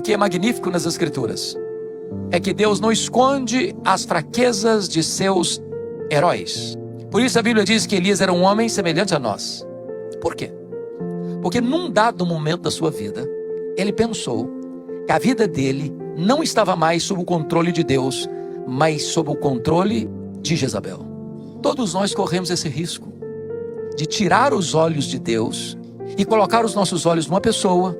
que é magnífico nas Escrituras é que Deus não esconde as fraquezas de seus heróis. Por isso a Bíblia diz que Elias era um homem semelhante a nós. Por quê? Porque num dado momento da sua vida, ele pensou que a vida dele não estava mais sob o controle de Deus, mas sob o controle de Jezabel. Todos nós corremos esse risco de tirar os olhos de Deus e colocar os nossos olhos numa pessoa,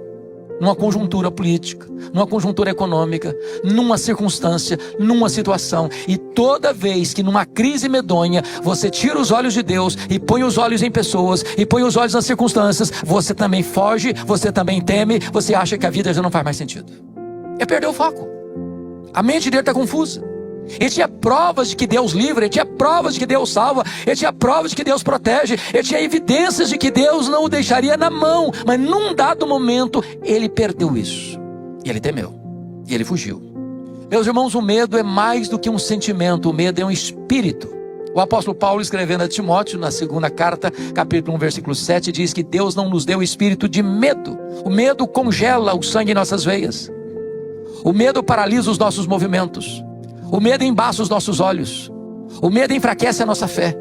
numa conjuntura política, numa conjuntura econômica, numa circunstância, numa situação. E toda vez que numa crise medonha você tira os olhos de Deus e põe os olhos em pessoas e põe os olhos nas circunstâncias, você também foge, você também teme, você acha que a vida já não faz mais sentido. É perder o foco. A mente dele está confusa. Ele tinha provas de que Deus livra, ele tinha provas de que Deus salva, ele tinha provas de que Deus protege, ele tinha evidências de que Deus não o deixaria na mão. Mas num dado momento ele perdeu isso. E ele temeu. E ele fugiu. Meus irmãos, o medo é mais do que um sentimento, o medo é um espírito. O apóstolo Paulo, escrevendo a Timóteo, na segunda carta, capítulo 1, versículo 7, diz que Deus não nos deu espírito de medo. O medo congela o sangue em nossas veias. O medo paralisa os nossos movimentos. O medo embaça os nossos olhos. O medo enfraquece a nossa fé.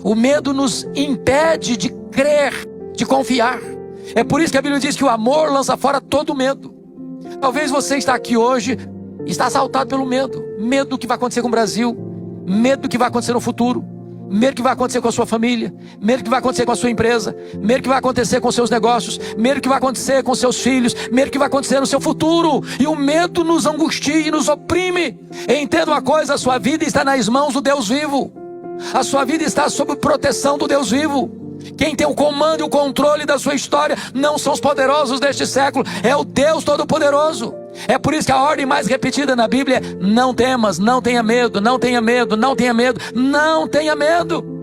O medo nos impede de crer, de confiar. É por isso que a Bíblia diz que o amor lança fora todo medo. Talvez você está aqui hoje e está assaltado pelo medo. Medo do que vai acontecer com o Brasil. Medo do que vai acontecer no futuro. Medo do que vai acontecer com a sua família. Medo do que vai acontecer com a sua empresa. Medo do que vai acontecer com os seus negócios. Medo do que vai acontecer com seus filhos. Medo do que vai acontecer no seu futuro. E o medo nos angustia e nos oprime. Entenda uma coisa, a sua vida está nas mãos do Deus vivo. A sua vida está sob proteção do Deus vivo. Quem tem o comando e o controle da sua história não são os poderosos deste século, é o Deus Todo-Poderoso. É por isso que a ordem mais repetida na Bíblia é: não temas, não tenha medo, não tenha medo, não tenha medo, não tenha medo.